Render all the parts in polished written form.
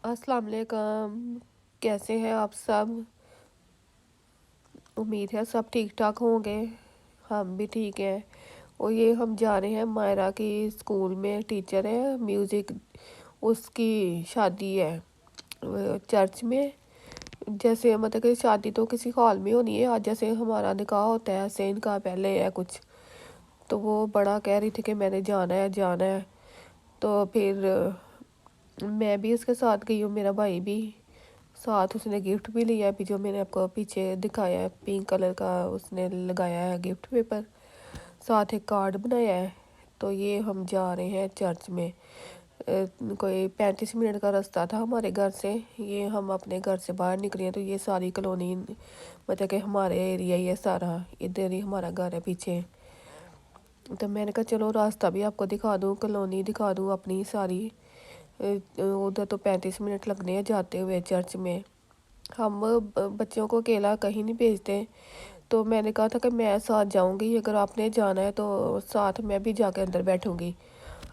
अस्सलाम वालेकुम। कैसे हैं आप सब? उम्मीद है सब ठीक ठाक होंगे। हम भी ठीक हैं। और ये हम जा रहे हैं मायरा की स्कूल में टीचर है म्यूज़िक, उसकी शादी है चर्च में। जैसे मतलब कि शादी तो किसी हॉल में होनी है, आज जैसे हमारा निकाह होता है ऐसे इनका पहले है कुछ। तो वो बड़ा कह रही थी कि मैंने जाना है जाना है। तो फिर मैं भी उसके साथ गई हूँ, मेरा भाई भी साथ। उसने गिफ्ट भी लिया है, अभी जो मैंने आपको पीछे दिखाया है पिंक कलर का उसने लगाया है गिफ्ट पेपर, साथ एक कार्ड बनाया है। तो ये हम जा रहे हैं चर्च में। कोई 35 मिनट का रास्ता था हमारे घर से। ये हम अपने घर से बाहर निकले हैं तो ये सारी कॉलोनी मतलब कि हमारे एरिया ही है सारा, इधर ही हमारा घर है पीछे। तो मैंने कहा चलो रास्ता भी आपको दिखा दूँ, कॉलोनी दिखा दूँ अपनी सारी। उधर तो 35 मिनट लगने हैं जाते हुए चर्च में। हम बच्चों को अकेला कहीं नहीं भेजते। तो मैंने कहा था कि मैं साथ जाऊंगी, अगर आपने जाना है तो साथ मैं भी जाके अंदर बैठूंगी।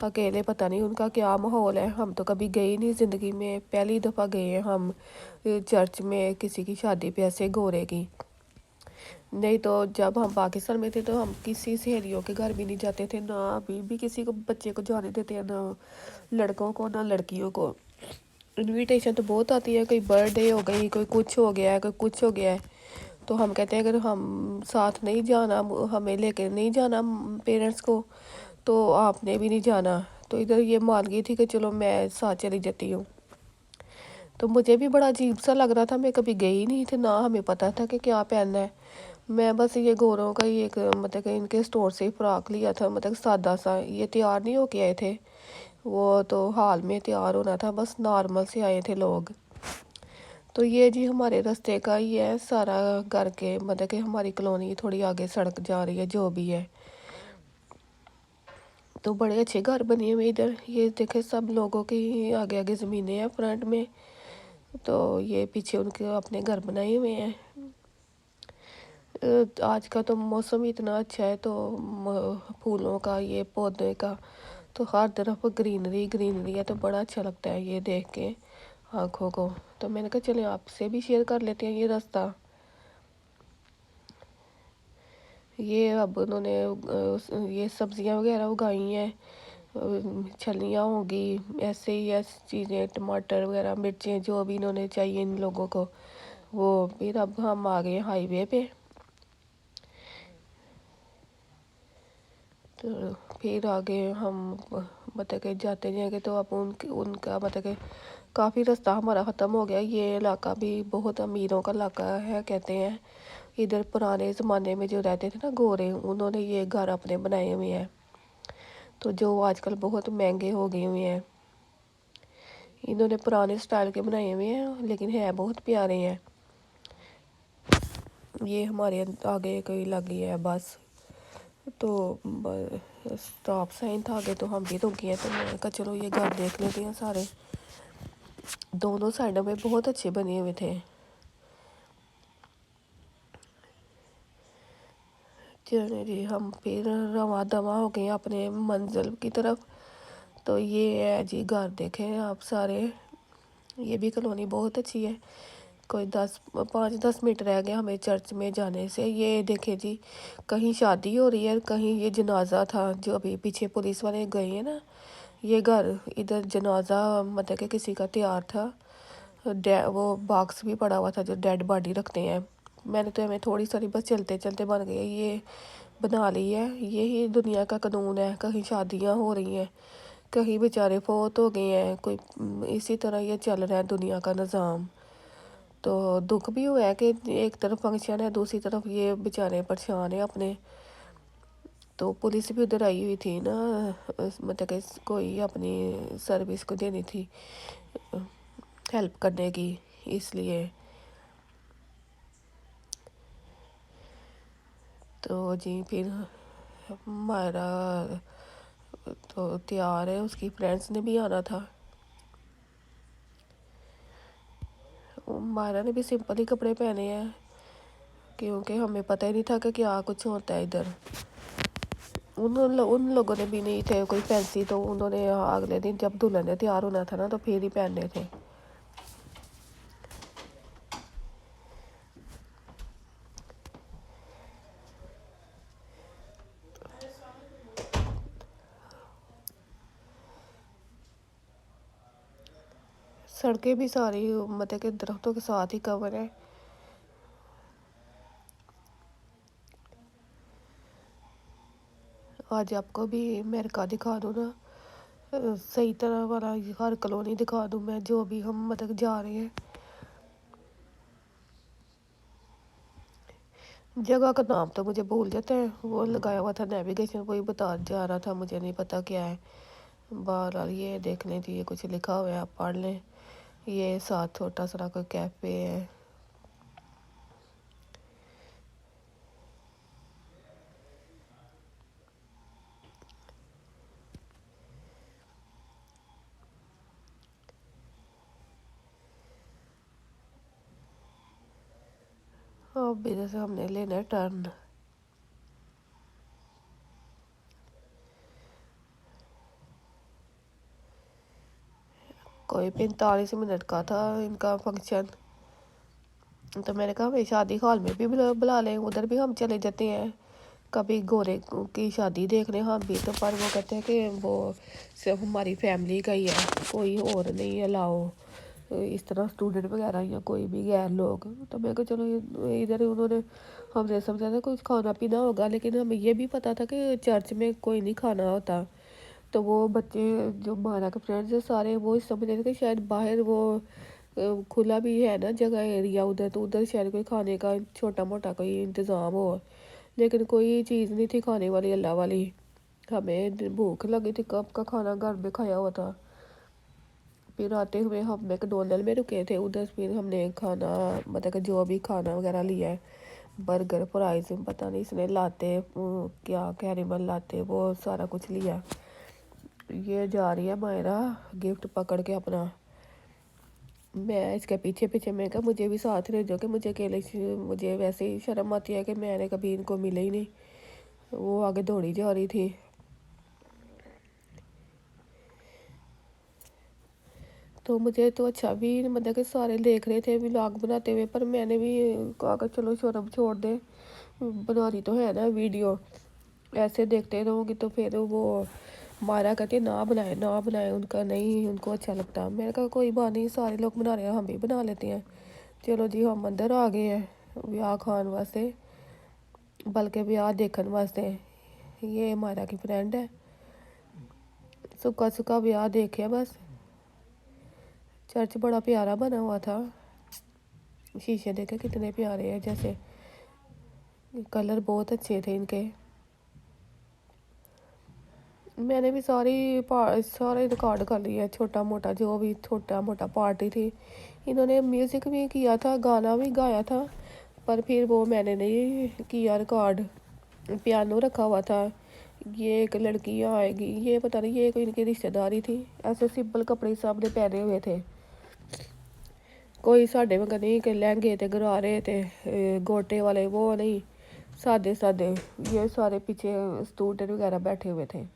अकेले पता नहीं उनका क्या माहौल है, हम तो कभी गए नहीं ज़िंदगी में, पहली दफ़ा गए हैं हम चर्च में किसी की शादी पे ऐसे गोरे की। नहीं तो जब हम पाकिस्तान में थे तो हम किसी सहेलियों के घर भी नहीं जाते थे, ना अभी भी किसी को बच्चे को जाने देते हैं, ना लड़कों को ना लड़कियों को। इनविटेशन तो बहुत आती है, कोई बर्थडे हो गई, कोई कुछ हो गया है, कोई कुछ हो गया है। तो हम कहते हैं अगर हम साथ नहीं जाना, हमें लेके नहीं जाना पेरेंट्स को, तो आपने भी नहीं जाना। तो इधर ये मान गई थी कि चलो मैं साथ चली जाती हूँ। तो मुझे भी बड़ा अजीब सा लग रहा था, मैं कभी गई नहीं थी, ना हमें पता था कि क्या पहनना है। मैं बस ये गोरों का ही एक मतलब कि इनके स्टोर से ही फ्रॉक लिया था, मतलब सादा सा। ये तैयार नहीं होके आए थे, वो तो हाल में तैयार होना था, बस नॉर्मल से आए थे लोग। तो ये जी हमारे रास्ते का ही है सारा घर के, मतलब कि हमारी कॉलोनी थोड़ी आगे सड़क जा रही है जो भी है। तो बड़े अच्छे घर बने हुए इधर, ये देखे सब लोगों की आगे आगे ज़मीनें हैं फ्रंट में। तो ये पीछे उनके अपने घर बनाए हुए हैं। आज का तो मौसम इतना अच्छा है, तो फूलों का ये पौधे का तो हर तरफ ग्रीनरी ग्रीनरी है, तो बड़ा अच्छा लगता है ये देख के आँखों को। तो मैंने कहा चले आपसे भी शेयर कर लेते हैं ये रास्ता। ये अब उन्होंने ये सब्जियां वगैरह उगाई हैं, छलियाँ होगी, ऐसे ही ऐसी चीज़ें, टमाटर वगैरह मिर्चें जो भी इन्होंने चाहिए इन लोगों को। वो फिर अब हम आ गए हाईवे पे। तो फिर आगे हम मतलब कि जाते जाएंगे तो अब उनका मतलब कि काफ़ी रास्ता हमारा ख़त्म हो गया। ये इलाका भी बहुत अमीरों का इलाका है कहते हैं। इधर पुराने ज़माने में जो रहते थे ना गोरे, उन्होंने ये घर अपने बनाए हुए हैं, तो जो आजकल बहुत महंगे हो गए हुए हैं। इन्होंने पुराने स्टाइल के बनाए हुए हैं लेकिन है बहुत प्यारे हैं। ये हमारे आगे कोई लगी है बस, तो स्टॉप साइन था आगे, तो हम भी रुक गए। तो मैंने कहा चलो ये घर देख लेते हैं सारे। दोनों साइडों में बहुत अच्छे बने हुए थे। चलिए जी हम फिर रवा दवा हो गए अपने मंजिल की तरफ। तो ये है जी घर देखें आप सारे। ये भी कॉलोनी बहुत अच्छी है। कोई 5-10 मिनट रह गए हमें चर्च में जाने से। ये देखे जी कहीं शादी हो रही है, कहीं ये जनाजा था जो अभी पीछे पुलिस वाले गए हैं ना। ये घर इधर जनाजा मतलब कि किसी का तैयार था। वो बॉक्स भी पड़ा हुआ था जो डेड बॉडी रखते हैं। मैंने तो हमें थोड़ी सारी बस चलते चलते बन गई, ये बना ली है। यही दुनिया का कानून है, कहीं शादियां हो रही हैं, कहीं बेचारे फौत हो गए हैं, कोई इसी तरह ये चल रहा है दुनिया का निज़ाम। तो दुख भी हुआ है कि एक तरफ फंक्शन है, दूसरी तरफ ये बेचारे परेशान है अपने। तो पुलिस भी उधर आई हुई थी ना, मतलब कि कोई अपनी सर्विस को देनी थी, हेल्प करने की, इसलिए। तो जी फिर हमारा तो तैयार है, उसकी फ्रेंड्स ने भी आना था। मायरा ने भी सिंपल ही कपड़े पहने हैं क्योंकि हमें पता ही नहीं था कि क्या कुछ होता है इधर। उन लोगों ने भी नहीं थे कोई फैंसी, तो उन्होंने अगले दिन जब दुल्हन ने तैयार होना था ना तो फिर ही पहनने थे। सड़कें भी सारी मतलब कि दरख्तों के साथ ही कवर है। आज आपको भी अमेरिका दिखा दूँ ना, सही तरह वाला हर कॉलोनी दिखा दूँ मैं, जो भी हम मतलब जा रहे हैं। जगह का नाम तो मुझे भूल जाता है, वो लगाया हुआ था नेविगेशन, वही बता जा रहा था, मुझे नहीं पता क्या है। बहरहाल ये देख लें जी, ये कुछ लिखा हुआ है, आप पढ़ लें। ये साथ छोटा सा कोई कैफ़े है। अब इधर से हमने लेना है टर्न। कोई 45 मिनट का था इनका फंक्शन, तो मैंने कहा हमें शादी हॉल में भी बुला लें, उधर भी हम चले जाते हैं कभी गोरे की शादी देखने हम भी। तो पर वो कहते हैं कि वो सिर्फ हमारी फैमिली का ही है, कोई और नहीं अलाओ, इस तरह स्टूडेंट वगैरह या कोई भी गैर लोग। तो मैं कहा चलो इधर उन्होंने हमने समझा था कुछ खाना पीना होगा, लेकिन हमें ये भी पता था कि चर्च में कोई नहीं खाना होता। तो वो बच्चे जो मारा के फ्रेंड्स है सारे, वो समझ रहे थे कि शायद बाहर वो खुला भी है ना जगह एरिया उधर, तो उधर शायद कोई खाने का छोटा मोटा कोई इंतज़ाम हो, लेकिन कोई चीज़ नहीं थी खाने वाली अल्लाह वाली। हमें भूख लगी थी, कब का खाना घर में खाया हुआ था। फिर आते हुए हम मैकडोनल्ड में रुके थे, उधर फिर हमने खाना मतलब कि जो भी खाना वगैरह लिया है, बर्गर फ्राइज पता नहीं इसने लाते क्या कैरिमल लाते, वो सारा कुछ लिया। ये जा रही है मायरा गिफ्ट पकड़ के अपना, मैं इसके पीछे पीछे। मैं कहा मुझे भी साथ ले जाओ, कि मुझे अकेले मुझे वैसे ही शर्म आती है कि मैंने कभी इनको मिले ही नहीं। वो आगे दौड़ी जा रही थी। तो मुझे तो अच्छा भी मतलब कि सारे देख रहे थे व्लॉग बनाते हुए, पर मैंने भी कहा कि चलो शर्म छोड़ दे, बना रही तो है ना वीडियो, ऐसे देखते रहूँगी तो फिर वो मारा कहते ना बनाए, उनका नहीं उनको अच्छा लगता। मैंने कहा कोई बात नहीं, सारे लोग बना रहे हैं हम भी बना लेते हैं। चलो जी हम अंदर आ गए हैं ब्याह खान वास्ते, बल्कि ब्याह देखने वास्ते। ये मारा की फ्रेंड है, सुखा सुखा ब्याह देखे बस। चर्च बड़ा प्यारा बना हुआ था, शीशे देखे कितने प्यारे हैं, जैसे कलर बहुत अच्छे थे इनके। मैंने भी सारे रिकॉर्ड कर लिया, छोटा मोटा जो भी छोटा मोटा पार्टी थी। इन्होंने म्यूज़िक भी किया था, गाना भी गाया था, पर फिर वो मैंने नहीं किया रिकॉर्ड। पियानो रखा हुआ था। ये एक लड़की आएगी, ये पता नहीं ये कोई इनकी रिश्तेदारी थी, ऐसे सिंपल कपड़े सामने पहने हुए थे, कोई साढ़े वंगा नहीं कि लहंगे ते गरारे ते गोटे वाले, वो नहीं, सादे सादे। ये सारे पीछे स्टूडेंट वगैरह बैठे हुए थे।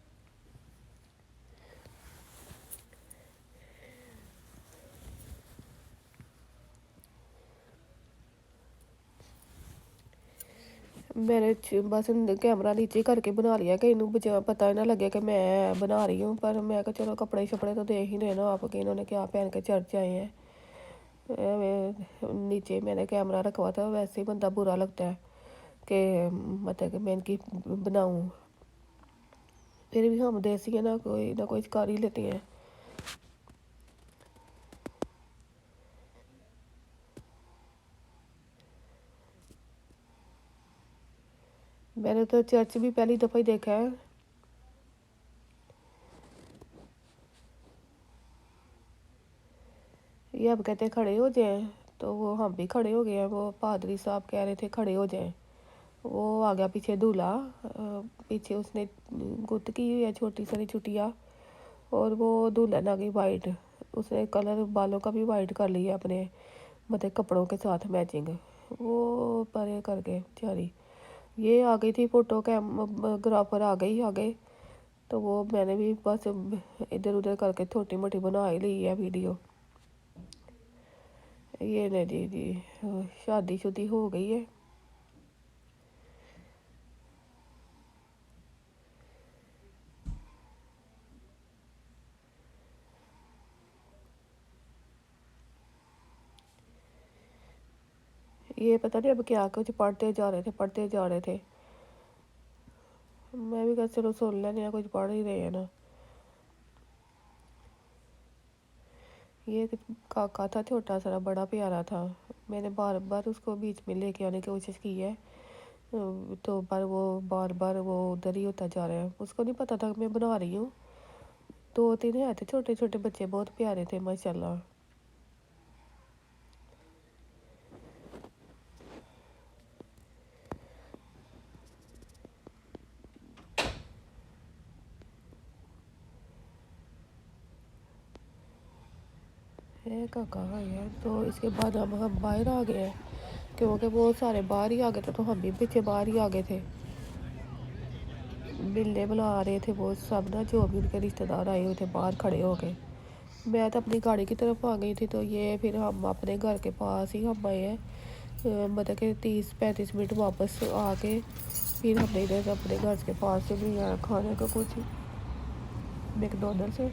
मैंने बस कैमरा नीचे करके बना लिया कि इन्हों बचा पता ही ना लगे कि मैं बना रही हूँ। पर मैं कहा चलो कपड़े शपड़े तो देख ही लेना आपके, इन्होंने क्या पहन के चर्च आए हैं। नीचे मैंने कैमरा रखा हुआ था, वैसे ही बंदा बुरा लगता है कि मतलब कि मैं इनकी बनाऊँ। फिर भी हम देसी है ना कोई कर ही लेते हैं। मैंने तो चर्च भी पहली दफ़ा ही देखा है। ये अब कहते खड़े हो जाए, तो वो हम भी खड़े हो गए हैं। वो पादरी साहब कह रहे थे खड़े हो जाए। वो आ गया पीछे दूल्हा, पीछे उसने गुत्त की हुई है छोटी सारी चुटिया, और वो दुल्हन आ गई वाइट, उसने कलर बालों का भी वाइट कर लिया अपने मतलब कपड़ों के साथ मैचिंग। वो परे करके बेचारी ये आ गई थी, फोटो कैमराग्राफर आ गई आगे। तो वो मैंने भी बस इधर उधर करके छोटी मोटी बना ही ली है वीडियो। ये ले जी शादी शुदी हो गई है। ये पता नहीं अब क्या कुछ पढ़ते जा रहे थे। मैं भी कहा चलो सुन लेने, कुछ पढ़ ही रहे हैं ना। ये एक काका था छोटा सा, बड़ा प्यारा था। मैंने बार बार उसको बीच में लेके आने की कोशिश की है, तो पर वो बार बार वो उधर ही होता जा रहा है। उसको नहीं पता था कि मैं बना रही हूँ। 2-3 है थे छोटे छोटे बच्चे, बहुत प्यारे थे माशाल्लाह। है काका है। तो इसके बाद हम बाहर आ गए हैं, क्योंकि वो सारे बाहर ही आ गए थे, तो हम भी पीछे बाहर ही आ गए थे। मिलने बुला रहे थे वो सब ना, जो भी उनके रिश्तेदार आए हुए थे बाहर खड़े हो गए। मैं तो अपनी गाड़ी की तरफ आ गई थी, तो ये फिर हम अपने घर के पास ही हम आए हैं। मतलब कि 30-35 मिनट वापस आके फिर हमने इधर अपने घर के पास से भी आया खाने का कुछ मैकडोनल्ड से।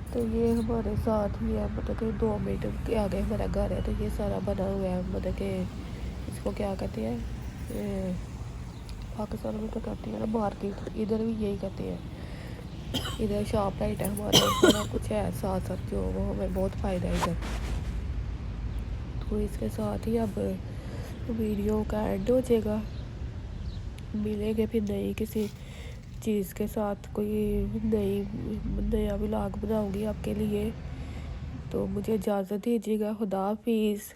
तो ये हमारे साथ ही है, मतलब कि 2 मिनट के आगे हमारा घर है। तो ये सारा बना हुआ है, मतलब कि इसको क्या कहते हैं, पाकिस्तान में तो कहते हैं ना मार्केट, इधर भी यही कहते हैं। इधर शॉप राइट है हमारे, बड़ा कुछ है साथ साथ जो वो हमें बहुत फ़ायदा है इधर। तो इसके साथ ही अब वीडियो का एंड हो जाएगा। मिलेंगे फिर नई किसी चीज़ के साथ, कोई नया व्लॉग बनाऊंगी आपके लिए। तो मुझे इजाज़त दीजिएगा। खुदा हाफिज़।